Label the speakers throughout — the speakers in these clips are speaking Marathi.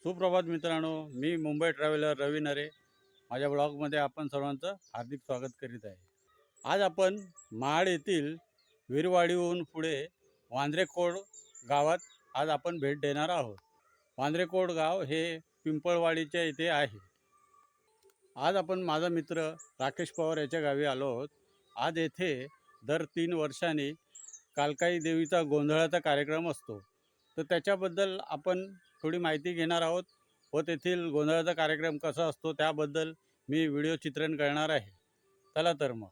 Speaker 1: सुप्रभात मित्रांनो, मी मुंबई ट्रॅव्हलर रवी नरे माझ्या ब्लॉगमध्ये आपण सर्वांचं हार्दिक स्वागत करीत आहे। आज आपण महाड येथील वीरवाडीहून पुढे वांद्रेकोड गावात आज आपण भेट देणार आहोत। वांद्रेकोड गाव हे पिंपळवाडीच्या इथे आहे। आज आपण माझा मित्र राकेश पवार याच्या गावी आलो आहोत। आज येथे दर 3 वर्षांनी कालकाई देवीचा गोंधळाचा कार्यक्रम असतो, तर त्याच्याबद्दल आपण थोडी माहिती घेणार आहोत व तेथील गोंधळाचा कार्यक्रम कसा असतो त्याबद्दल मी व्हिडिओ चित्रण करणार आहे। चला तर मग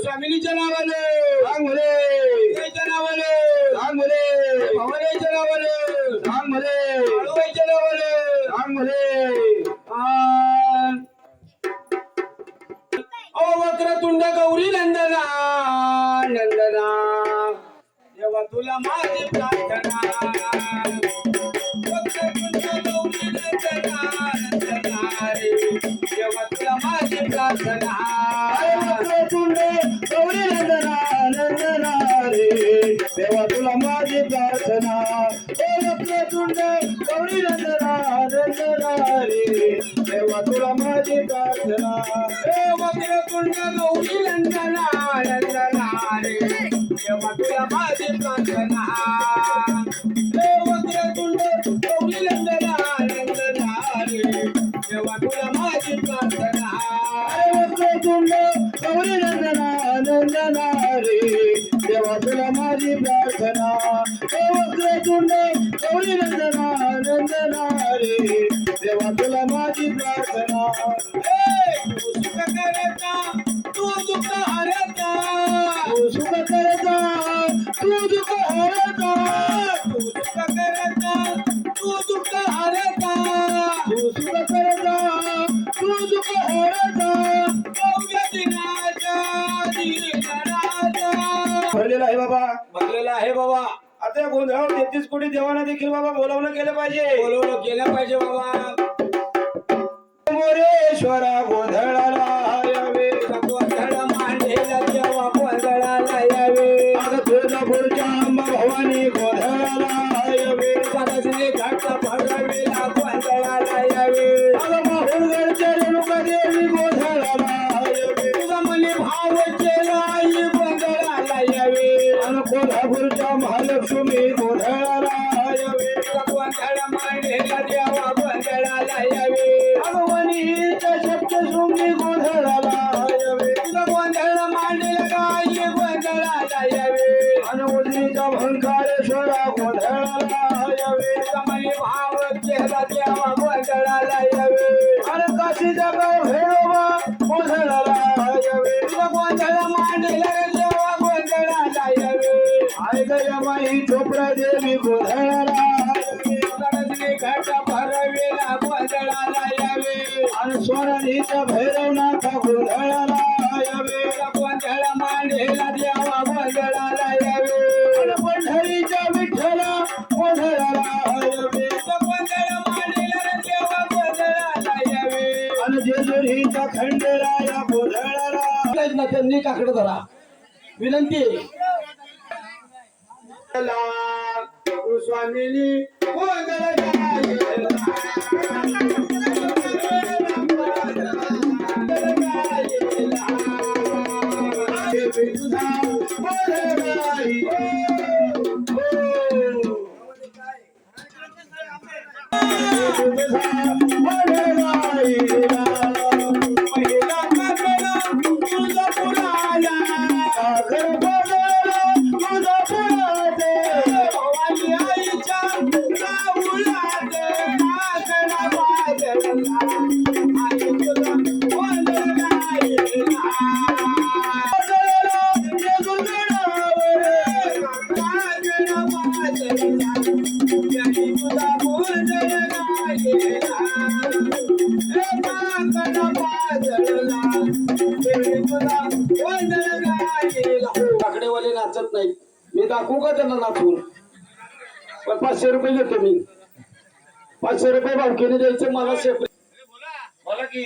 Speaker 2: स्वामीच्या नावाने सांग भले, देवाच्या नावाने सांग भले, भवानीच्या नावाने सांग भले, आळूबाईच्या नावाने सांग भले। ओ वक्रतुंड गौरी नंदना नंदना, देवा तुला माझी प्रार्थना। वक्रतुंड गौरी नंदना नंदना रे, देवा तुला माझी प्रार्थना।
Speaker 3: वक्रतुंड गौरी नंदना नंदना रे, देवा तुला माझी प्रार्थना। वक्रतुंड गौरी नंदना नंदना रे, देवा तुला माझी प्रार्थना।
Speaker 2: वक्रतुंड गौरी नंदना नंदना रे, देवा तुला माझी प्रार्थना। वक्रतुंड गौरी नंदना नंदना रे, देवा तुला माझी प्रार्थना।
Speaker 3: वक्रतुंड गौरी नंदना नंदना रे, देवा तुला माझी प्रार्थना। वक्रतुंड गौरी नंदना नंदना रे, देवा तुला माझी प्रार्थना।
Speaker 2: तू सुख करता तू दुःख हरता,
Speaker 3: तू सुख करता तू दुःख हरता,
Speaker 2: तू सुख करता तू दुःख हरता,
Speaker 3: तू सुख करता तू दुःख हरता।
Speaker 2: गौऱ्या दिनाचा दीनराजा
Speaker 3: भरलेला आहे बाबा,
Speaker 2: भरलेला आहे बाबा।
Speaker 3: आता या गोंधळावर 33 कोटी देवांना देखील बाबा बोलावलं गेलं पाहिजे,
Speaker 2: बोलवलं गेलं पाहिजे बाबा।
Speaker 3: मोरेश्वरा गोंधळाला यावे,
Speaker 2: गोंधळ मांडलेला देवा गोंधळाला यावे,
Speaker 3: अगं तुळजापूरच्या अंबा भवानी गोंधळाला यावे,
Speaker 2: सदाशिव घाट भरवेला गोंधळाला यावे,
Speaker 3: अगं माहुरगडच्या रेणुका देवी गोंधळाला यावे,
Speaker 2: तुझा मनी भावचे आई गोंधळाला यावे,
Speaker 3: अन कोल्हापूरच्या महालक्ष्मी गोंधळाला यावे,
Speaker 2: गोंधळ मांडलेला देवा गोंधळाला यावे,
Speaker 3: भगवानीच्या सप्तशृंगी गोंधळाला यावे,
Speaker 2: तुझा गोंधळ मांडलेला गाई गोंधळाला यावे,
Speaker 3: अन उजनीचा भंकारेश्वरा गोंधळाला यावे,
Speaker 2: तुझा मनी भावचे देवा गोंधळाला यावे,
Speaker 3: अन काशीचा गाव भैरवा गोंधळाला यावे,
Speaker 2: तुझा गोंधळ मांडलेला देवा गोंधळाला यावे,
Speaker 3: आई गयमाई चोपडा देवी गोंधळाला यावे,
Speaker 2: सदाशिव घाट भरवेला गोंधळाला यावे,
Speaker 3: अन सोनालीचा भैरवनाथा गोंधळाला यावे,
Speaker 2: गोंधळ मांडलेला देवा गोंधळाला यावे,
Speaker 3: अन पंढरीच्या विठ्ठला गोंधळाला यावे,
Speaker 2: गोंधळ मांडलेला देवा गोंधळाला यावे,
Speaker 3: अन जेजुरीचा खंडेराया गोंधळाला
Speaker 2: त्यांनी काकडं धरा विनंती।
Speaker 3: स्वामिनी
Speaker 2: भवानी आईच्या राहुला दे नागना
Speaker 3: जळला देवी तुला वंदन गायला.
Speaker 2: आकडेवाले नाचत नाही, मी दाखवू का त्यांना नाचून? पण 500 रुपये घेतो मी. 500 रुपये भावकीने द्यायचे मला सेपरेट. बोला की.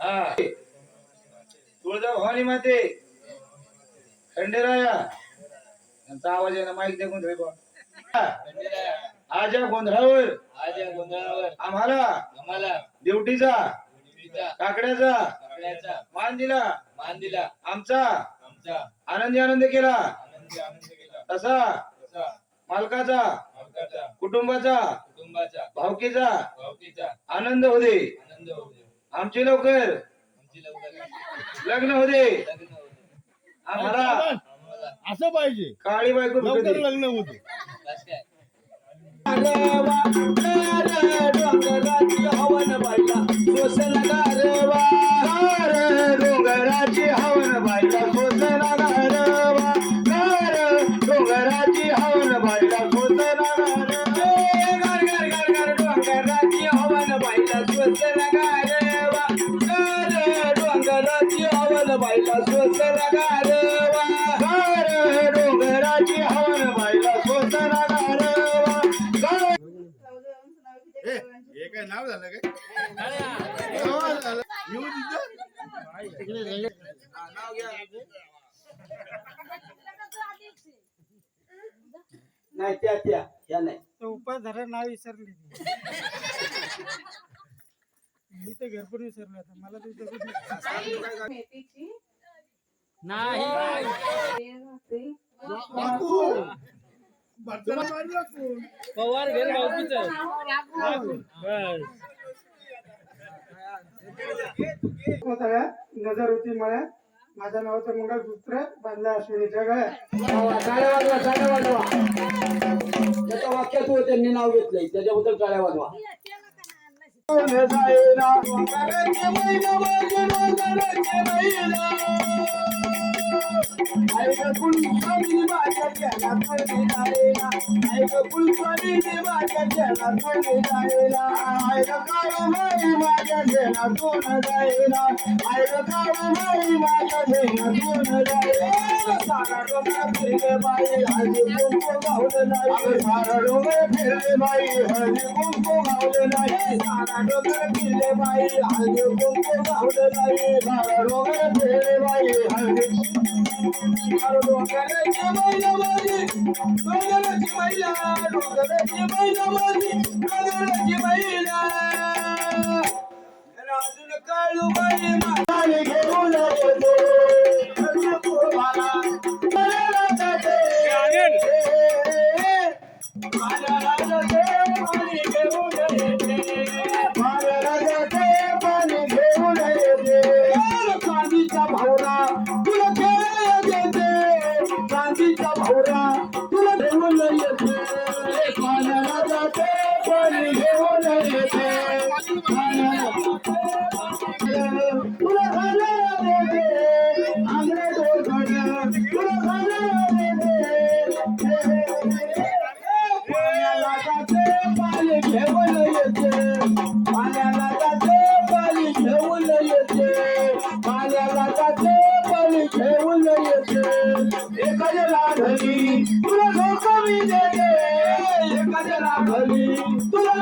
Speaker 2: हा तुळजाभवानी माते खंडेराया यांचा आवाज आहे ना, माईक दे गोंधळ बा. आज या गोंधळावर आम्हाला ड्युटीचा काकड्याचा मान दिला आमचा आनंद केला. तसा मालकाचा कुटुंबाचा भावकीचा आनंद होते. आमचे लवकर लग्न होते. आम्हाला
Speaker 3: असं पाहिजे,
Speaker 2: काळी बायको भेटू
Speaker 3: लवकर
Speaker 2: दे.
Speaker 3: लग्न होते.
Speaker 2: डोंगराची हवन बायला सोसला गारवा. डोंगराची हवन बायला सोसला गारवा. डोंगराची हवन बायला सोसला गारवा. डोंगराची हवन बायला सोसला गारवा. डोंगराची हवन बायला सोसला गारवा. डोंगराची हवन बायला सोसला गारवा.
Speaker 3: हे काय नाव झालं काय? नाव झालं. येऊ तिथं.
Speaker 2: नाही त्या या नाही.
Speaker 4: उपाधारा नाव विसरली मी तर घरपूर विसरलो आता मला
Speaker 5: मेथीची
Speaker 3: बापू. बर्तन मारलं कोण?
Speaker 4: पवार घर भाऊकीचं नजर होती मळ्यात माझ्या नावाचं मंगळसूत्र बांधलं अश्विनीच्या गळ्यात.
Speaker 2: टाळ्या वाजवा, टाळ्या वाजवा. त्याच्या वाक्यात हो त्यांनी नाव घेतलंय त्याच्याबद्दल टाळ्या वाजवा. तुला